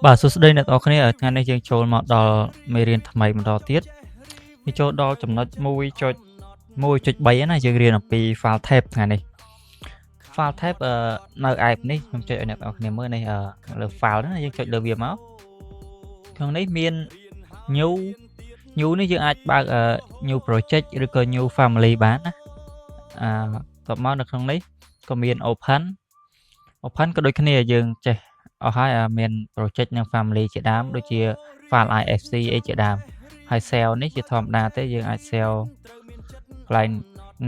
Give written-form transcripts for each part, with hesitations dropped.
Bà số đây là ok ở ngay đây chươngចូលមកដល់មេរៀនថ្មីម្ដងទៀតវាចូលដល់ចំណុច1.1.3ណាយើងរៀនអំពី file type ថ្ងៃនេះ file type នៅ app នេះខ្ញុំចុចឲ្យអ្នកនរគ្នាមើលនេះលើ file ណាយើងចុចលើវាមកក្នុងនេះមាន new នេះយើងអាចបើក new project ឬក៏ new family បានណាតបមកនៅក្នុងនេះក៏មាន open ក៏ដូចគ្នាយើងចេះអស់ហើយមាន project និង family ជាដើមដូចជា file ifc អីជាដើមហើយ cell នេះជាធម្មតាទេយើងអាច cell កន្លែង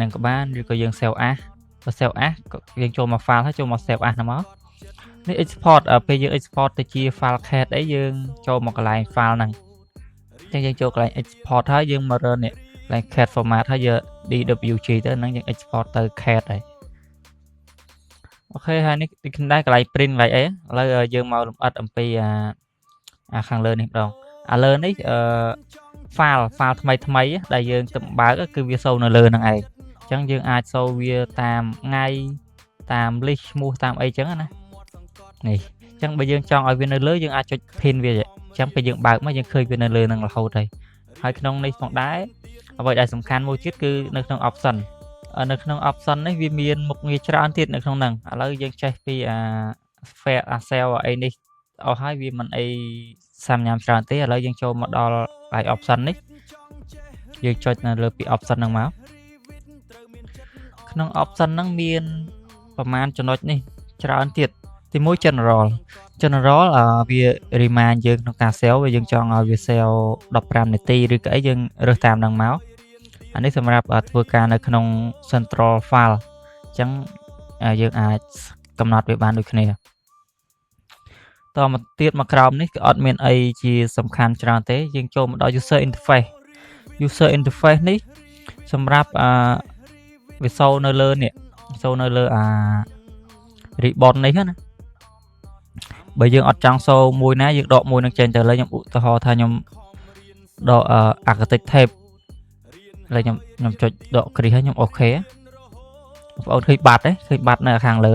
នឹងក៏បានឬក៏យើង cell as បើ cell as ក៏យើងចូលមក file ហើយចូលមក cell as ហ្នឹងមកនេះ export ពេលយើង export ទៅជា file cat អីយើងចូលមកកន្លែង file ហ្នឹងអញ្ចឹងយើងចូលកន្លែង export ហើយយើងមក run នេះកន្លែង cat format ហើយយើង dwg ទៅហ្នឹងយើង export ទៅ cat ហើយអូខេហើយនេះដែរកន្លែង print កន្លែងអីឥឡូវយើងមកលម្អិតអំពីខាងលើនេះម្ដងលើនេះfile ថ្មីដែលយើងទៅបើកគឺវាសូវនៅលើហ្នឹងឯងអញ្ចឹងយើងអាចសូវវាតាមថ្ងៃតាម list ឈ្មោះតាមអីចឹងណានេះអញ្ចឹងបើយើងចង់ឲ្យវានៅលើយើងអាចចុច pin វាអញ្ចឹងពេលយើងបើកមកយើងឃើញវានៅលើហ្នឹងរហូតហើយក្នុងនេះផងដែរអ្វីដែលសំខាន់មួយទៀតគឺនៅក្នុង option នៅក្នុង option នេះវាមានមុខងារច្រើនទៀតនៅក្នុងហ្នឹងឥឡូវយើងចេះពីcell អីនេះអស់ហើយវាមិនអីសាំញ៉ាំច្រើនទេឥឡូវយើងចូលមកដល់កន្លែង option នេះយើងចុចនៅលើពី option ហ្នឹងមកក្នុង option ហ្នឹងមានប្រមាណចំណុចនេះច្រើនទៀតទី1 general វា remind យើងក្នុងការ sell វាយើងចង់ឲ្យវា sell 15នាទីឬក៏អីយើងរើសតាមហ្នឹងមកអានេះសម្រាប់ធ្វើការនៅក្នុង central file អញ្ចឹងយើងអាចកំណត់វាបានដូចគ្នាតមកទៀតមកក្រោមនេះក៏អត់មានអីជាសំខាន់ច្រើនទេយើងចូលមកដល់ user interface នេះសម្រាប់វាសូវនៅលើនេះសូវនៅលើribbon នេះណាបើយើងអត់ចង់សូវមួយណាយើងដកមួយនឹងចេញទៅលើខ្ញុំឧទាហរណ៍ថាខ្ញុំដកarchitect tab ឥឡូវខ្ញុំចុចដកគ្រីសហើយខ្ញុំអូខេបងប្អូនឃើញបាត់នៅខាងលើ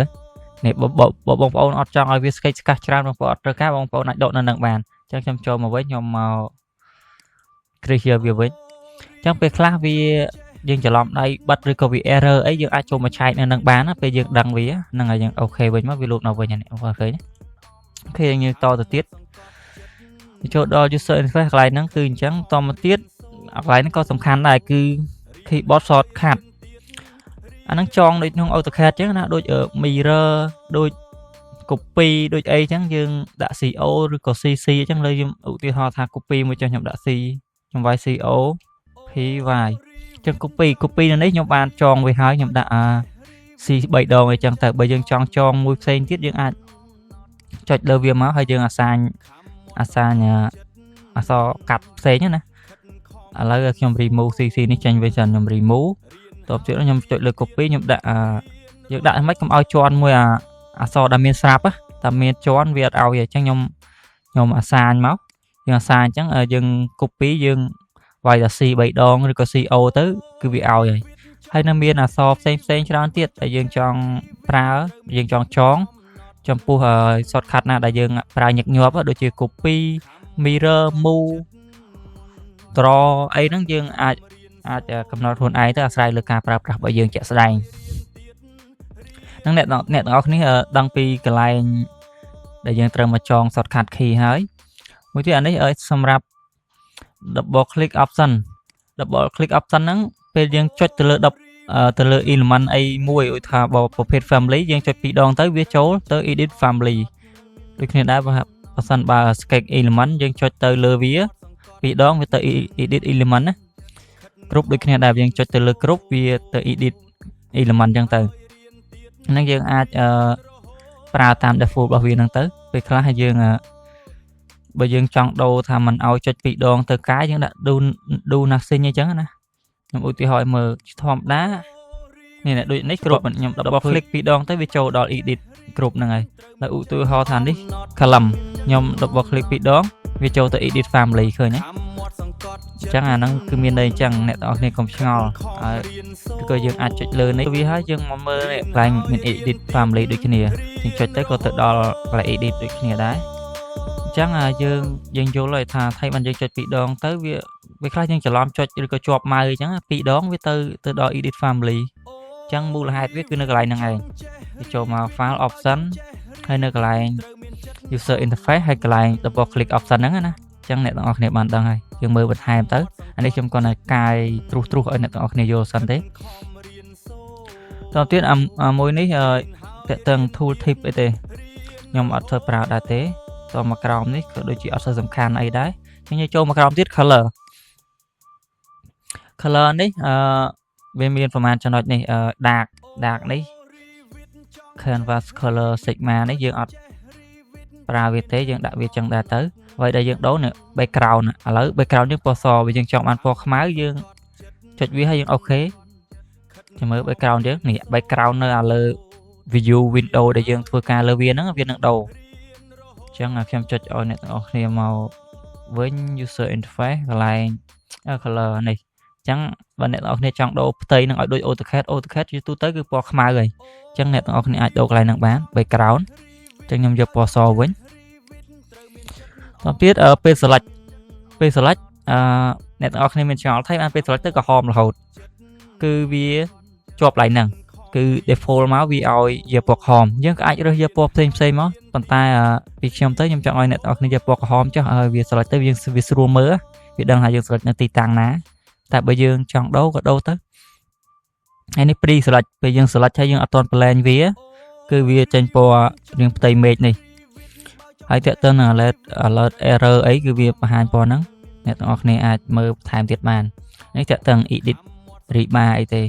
នេះបើបងប្អូនអត់ចង់ឲ្យវាស្កេចស្កាស់ច្រើនបងប្អូនអត់ត្រូវការបងប្អូនអាចដកនៅនឹងបានអញ្ចឹងខ្ញុំចូលមកវិញខ្ញុំមកគ្រីសវាវិញអញ្ចឹងពេលខ្លះវាយើងច្រឡំដៃបាត់ឬក៏វា error អីយើងអាចចូលមកឆែកនៅនឹងបានណាពេលយើងដឹងវាហ្នឹងហើយយើងអូខេវិញមកវាលូតនៅវិញហ្នឹងបងប្អូនឃើញអូខេយើងតទៅទៀតចូលដល់ user interface កន្លែងហ្នឹងគឺអញ្ចឹងតមកទៀតកន្លែងហ្នឹងក៏សំខាន់ដែរគឺ keyboard shortcut អាហ្នឹងចងដូចក្នុង AutoCAD អញ្ចឹងណាដូច mirror ដូច copy ដូចអីអញ្ចឹងយើងដាក់ CO ឬក៏ CC អញ្ចឹងលើខ្ញុំឧទាហរណ៍ថា copy មួយចុះខ្ញុំដាក់ C ខ្ញុំវាយ CO PY អញ្ចឹង copy នៅនេះខ្ញុំបានចងវាហើយខ្ញុំដាក់ C 3 ដងអីចឹងទៅបើយើងចង់ចងមួយផ្សេងទៀតយើងអាចចុចលើវាមកហើយយើងអាសាញអក្សរកាត់ផ្សេងណាឥឡូវខ្ញុំ remove CC នេះចេញវិញសិនខ្ញុំ remove តបទៀតខ្ញុំចុចលើ copy ខ្ញុំដាក់យើងដាក់មិនខ្មិចកុំឲ្យជាន់មួយអក្សរដែលមានស្រាប់តែមានជាន់វាអត់ឲ្យអញ្ចឹងខ្ញុំអាសាញមកយើងអាសាញអញ្ចឹងយើង copy យើងវាយតែ C 3 ដងឬក៏ CO ទៅគឺវាឲ្យហើយនៅមានអក្សរផ្សេងច្រើនទៀតដែលយើងចង់ប្រើយើងចង់ចងចំពោះ shortcut ណាដែលយើងប្រើញឹកញាប់ដូចជា copy mirror move draw អីហ្នឹងយើងអាចកំណត់ខ្លួនឯងទៅអាស្រ័យលើការប្រើប្រាស់របស់យើងជាក់ស្ដែងនឹងអ្នកទាំងអស់គ្នាដឹងពីកន្លែងដែលយើងត្រូវមកចង shortcut key ហើយមួយទៀតអានេះសម្រាប់ double click option ហ្នឹងពេលយើងចុចទៅលើ element អីមួយឧទាហរណ៍ប្រភេទ family យើងចុច2ដងទៅវាចូលទៅ edit family ដូចគ្នាដែរបើសិនបើ sketch element យើងចុចទៅលើវា2ដងវាទៅ edit element ណាgroup ដូចគ្នាដែរយើងចុចទៅលើ group វាទៅ edit element អញ្ចឹងទៅហ្នឹងយើងអាចប្រើតាម default របស់វាហ្នឹងទៅពេលខ្លះយើងបើយើងចង់ដូរថាមិនឲ្យចុច2ដងទៅកាយយើងដាក់ do nothing អញ្ចឹងណាខ្ញុំឧទាហរណ៍មើលធម្មតានេះដូចនេះ group ខ្ញុំ double click 2ដងទៅវាចូលដល់ edit group ហ្នឹងហើយហើយឧទាហរណ៍ថានេះ column ខ្ញុំ double click 2ដងវាចូលទៅ edit family ឃើញទេអញ្ចឹងអាហ្នឹងគឺមានន័យអញ្ចឹងអ្នកទាំងអស់គ្នាកុំឆ្ងល់ហើយគឺយើងអាចចុចលើនេះវាហើយយើងមកមើលនេះកន្លែងមាន edit family ដូចគ្នាយើងចុចទៅក៏ទៅដល់កន្លែង edit ដូចគ្នាដែរ chẳng dương vô lại thà thay bạn dương chọn bị đòn tới việc khác nhưng chỉ làm cho cái chọp mày chẳng bị đón với từ đó edit family chẳng mua là hai viết cứ nơi lại năng này cho mà file option hay nơi lại user interface hay lại double click option đó nè chẳng này tao này bạn đang hay dương mơ bật hai tới anh ấy trong con này cài tru ở này tao này vô sẵn thế đầu tiên môi ní tầng tool tip ấy thế nhưng mà thơ prao đã thếต่อมา background នេះក៏ដូចជាអត់សូវសំខាន់អីដែរអញ្ចឹងចូល background ទៀត color នេះវាមានប្រហែលចំណុចនេះdark នេះ canvas color sigma នេះយើងអត់ប្រើវាទេយើងដាក់វាចឹងដែរទៅហើយដែលយើងដូរនេះ background ឥឡូវ background យើងពណ៌សវាយើងចង់បានពណ៌ខ្មៅយើងចុចវាហើយយើងអូខេចាំមើល background យើងនេះ background នៅលើ view window ដែលយើងធ្វើការលើវាហ្នឹងវានឹងដូរchẳng làខ្ញុំចុចឲ្យអ្នកទាំងអស់គ្នាមកវិញ user interface កន្លែង color នេះចឹងបើអ្នកទាំងអស់គ្នាចង់ដូរផ្ទៃនឹងឲ្យដូច AutoCAD យូរទូទៅគឺពណ៌ខ្មៅហើយចឹងអ្នកទាំងអស់គ្នាអាចដូរកន្លែងហ្នឹងបាន background ចឹងខ្ញុំយកពណ៌សវិញដល់ទៀតពេល select អ្នកទាំងអស់គ្នាមានចង់ថៃបានពេល select ទៅក្រហមរហូតគឺវាជាប់កន្លែងហ្នឹងគឺ default មកវាឲ្យយកពណ៌ក្រហមយើងក៏អាចរើសយកពណ៌ផ្សេងមកប៉ុន្តែពីខ្ញុំទៅខ្ញុំចង់ឲ្យអ្នកទាំងអស់គ្នាយកពណ៌ក្រហមចុះឲ្យវា select ទៅយើងវាស្រួលមើលវាដឹងថាយើង select នៅទីតាំងណាតែបើយើងចង់ដូរក៏ដូរទៅហើយនេះ pre select ពេលយើង select ហើយយើងអត់ទាន់ plan វាគឺវាចេញពណ៌រាងផ្ទៃមេឃនេះហើយតើតើ alert error អីគឺវាបង្ហាញពណ៌ហ្នឹងអ្នកទាំងអស់គ្នាអាចមើលបន្ថែមទៀតបាននេះតើតើ edit rebar អីទេ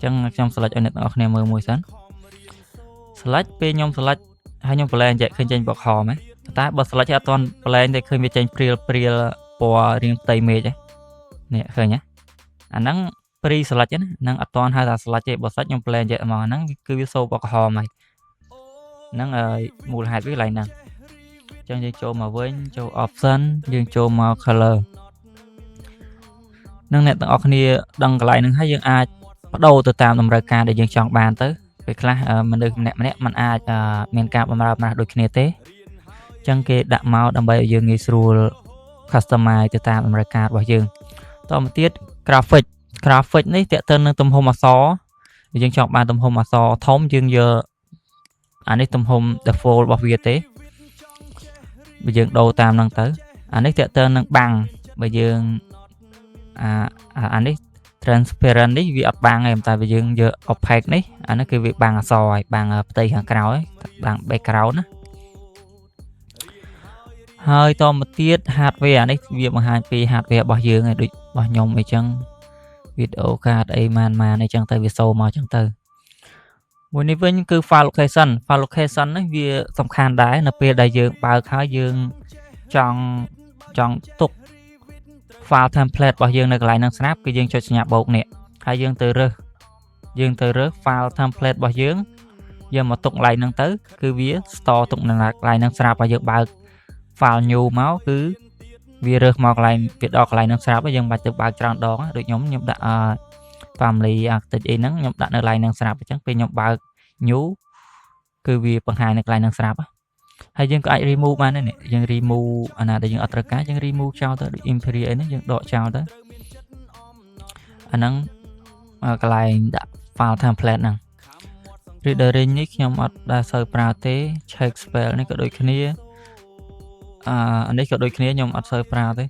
ចឹងខ្ញុំ select ឲ្យអ្នកទាំងអស់គ្នាមើលមួយសិន select ពេលខ្ញុំ select ហើយខ្ញុំ plan ចេះឃើញចេញពណ៌ក្រហមហ៎តែបើ select អត់ទាន់ plan ទេឃើញវាចេញព្រាលពណ៌រាងផ្ទៃមេឃហ៎នេះឃើញហ៎អាហ្នឹង pre select ហ្នឹងអត់ទាន់ហៅថា select ទេបើ select ខ្ញុំ plan ចេះមកហ្នឹងគឺវាសូពណ៌ក្រហមហើយហ្នឹងមូលហេតុវាកន្លែងហ្នឹងចឹងយើងចូលមកវិញចូល option យើងចូលមក color នឹងអ្នកទាំងអស់គ្នាដឹងកន្លែងហ្នឹងហើយយើងអាចបដូរទៅតាមតម្រូវការដែលយើងចង់បានទៅពេលខ្លះមនុស្សម្នាក់មិនអាចមានការបម្រើដូចគ្នាទេអញ្ចឹងគេដាក់មកដើម្បីឲ្យយើងងាយស្រួល customize ទៅតាមតម្រូវការរបស់យើងតទៅទៀត graphic នេះតើទៅនឹងទំហំអក្សរយើងចង់បានទំហំអក្សរធំយើងយកអានេះទំហំ default របស់វាទេបើយើងដូរតាមហ្នឹងទៅអានេះតើទៅនឹងបាំងបើយើងអានេះtransparent នេះវាអត់បាំងទេតែបើយើងយក opaque នេះអានេះគឺវាបាំងអក្សរហើយបាំងផ្ទៃខាងក្រោយបាំង background ណាហើយតមកទៀត hardware នេះវាបង្ហាញពី hardware របស់យើងឯងដូចរបស់ខ្ញុំអីចឹង video card អីម៉ានអីចឹងទៅវាសូមកចឹងទៅមួយនេះវិញគឺ file location នេះវាសំខាន់ដែរនៅពេលដែលយើងបើកហើយយើងចង់ទុកfile template របស់យើងនៅកន្លែងហ្នឹងស្រាប់គឺយើងចុចសញ្ញាបូកនេះហើយយើងទៅរើស file template របស់យើងមកទុកកន្លែងហ្នឹងទៅគឺវា store ទុកនៅកន្លែងហ្នឹងស្រាប់ហើយយើងបើក file new មកគឺវារើសមកកន្លែងវាដល់កន្លែងហ្នឹងស្រាប់ហើយយើងបាច់ទៅបើកច្រើនដងដូចខ្ញុំដាក់ family architect អីហ្នឹងខ្ញុំដាក់នៅកន្លែងហ្នឹងស្រាប់អញ្ចឹងពេលខ្ញុំបើក new គឺវាបង្ហាញនៅកន្លែងហ្នឹងស្រាប់ហើយយើងក៏អាច remove បានដែរនេះយើង remove អាណាដែលយើងអត់ត្រូវការយើង remove ចោលទៅដូច imperial អីហ្នឹងយើងដកចោលទៅអាហ្នឹងកន្លែងដាក់ file template ហ្នឹង rendering នេះខ្ញុំអត់ដែលសូវប្រើទេ check spell នេះក៏ដូចគ្នាអានេះក៏ដូចគ្នាខ្ញុំអត់សូវប្រើទេ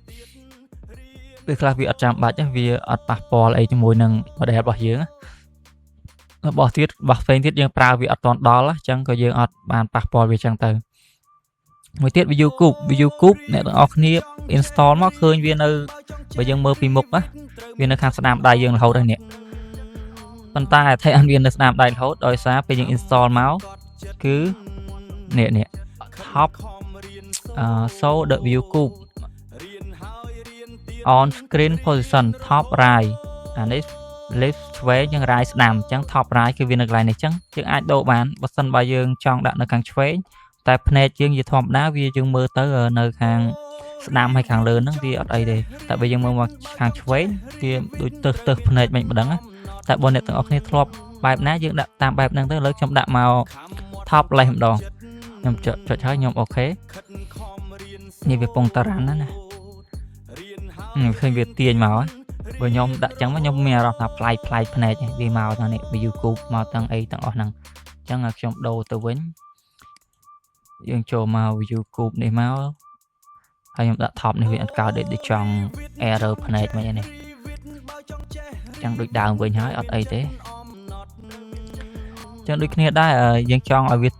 ពេលខ្លះវាអត់ចាំបាច់វាអត់ប៉ះពាល់អីជាមួយនឹង model របស់យើងរបស់ទៀតរបស់ផ្សេងទៀតយើងប្រើវាអត់ទាន់ដល់អញ្ចឹងក៏យើងអត់បានប៉ះពាល់វាអញ្ចឹងទៅមួយទៀត view cube អ្នកទាំងអស់គ្នា install មកឃើញវានៅបើយើងមើលពីមុខវានៅខាងស្ដាំដៃយើងរហូតហើយនេះប៉ុន្តែតែអត់វានៅស្ដាំដៃរហូតដោយសារពេលយើង install មកគឺនេះ top show the view cube on screen position top right អានេះ left ឆ្វេងយ៉ាង right ស្ដាំអញ្ចឹង top right គឺវានៅកន្លែងនេះអញ្ចឹងយើងអាចដូរបានបើសិនបើយើងចង់ដាក់នៅខាងឆ្វេងតែភ្នែកយើងជាធម្មតាវាយើងមើលទៅនៅខាងស្ដាំហើយខាងលើហ្នឹងវាអត់អីទេតែបើយើងមើលមកខាងឆ្វេងវាដូចទៅភ្នែកមិនដឹងតែបើអ្នកទាំងអស់គ្នាធ្លាប់បែបណាយើងដាក់តាមបែបហ្នឹងទៅឥឡូវខ្ញុំដាក់មក top left ម្ដងខ្ញុំចុចហើយខ្ញុំអូខេ នេះវាពងតារ៉ាន់ណាណាឃើញវាទាញមកបើខ្ញុំដាក់ចឹងមកខ្ញុំមានអារម្មណ៍ថាប្លែកភ្នែកវាមកដល់នេះ YouTube មកទាំងអីទាំងអស់ហ្នឹងអញ្ចឹងឲ្យខ្ញុំដូរទៅវិញយើងចូលមក YouTube នេះមកហើយខ្ញុំដាក់ top នេះវាអត់កើតដូចចង់ error ភ្នែកមិននេះចឹងដូចដើមវិញហើយអត់អីទេចឹងដូចគ្នាដែរយើងចង់ឲ្យវា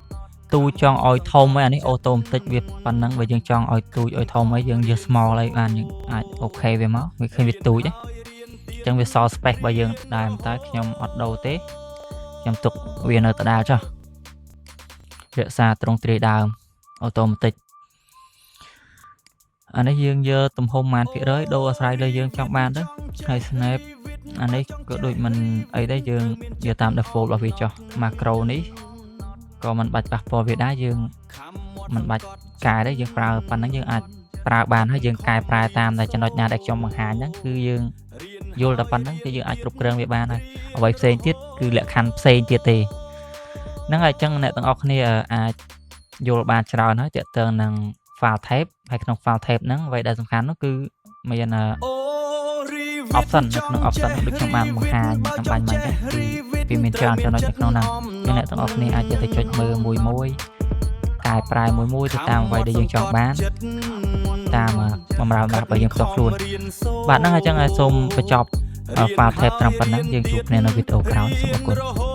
ទូចង់ឲ្យធំហើយអានេះអូតូម៉ាទិកវាប៉ុណ្ណឹងបើយើងចង់ឲ្យទូចឲ្យធំហើយយើងយក small ហើយបានយើងអាចអូខេវាមកវាឃើញវាទូចចឹងវាសល់ space របស់យើងដែរតែខ្ញុំអត់ដូរទេខ្ញុំទុកវានៅដដែលចុះរក្សាត្រង់ទ្រាយដើមអូតូម៉ាទិកអានេះយើងយកទំហំប៉ុន្មានភាគរយដូរអាស្រ័យលើយើងចង់បានទៅហើយ snap អានេះក៏ដូចមិនអីដែរយើងយកតាម default របស់វាចុះ macro នេះក៏មិនបាច់ប៉ះពាល់វាដែរយើងមិនបាច់កែទេយើងប្រើប៉ុណ្ណឹងយើងអាចប្រើបានហើយយើងកែប្រែតាមតែចំណុចណាដែលខ្ញុំបង្ហាញហ្នឹងគឺយើងយល់តែប៉ុណ្ណឹងគឺយើងអាចគ្រប់គ្រងវាបានហើយអ្វីផ្សេងទៀតគឺលក្ខខណ្ឌផ្សេងទៀតទេហ្នឹងហើយអញ្ចឹងអ្នកទាំងអស់គ្នាអាចយល់បានច្រើនហើយទាក់ទងនឹង file type ហើយក្នុង file type ហ្នឹងអ្វីដែលសំខាន់នោះគឺមាន option នៅក្នុង option ដូចខ្ញុំបានបង្ហាញអំបញ្ញមិញគឺវាមានច្រើនចំណុចនៅក្នុងហ្នឹងចឹងអ្នកទាំងអស់គ្នាអាចទៅចុចមើលមួយកែប្រែមួយទៅតាមអ្វីដែលយើងចង់បានតាមបម្រើរបស់យើងផ្ទាល់ខ្លួនបាទហ្នឹងហើយចឹងសូមបញ្ចប់ file type ត្រឹមប៉ុណ្ណឹងយើងជួបគ្នានៅវីដេអូក្រោយសូមអរគុណ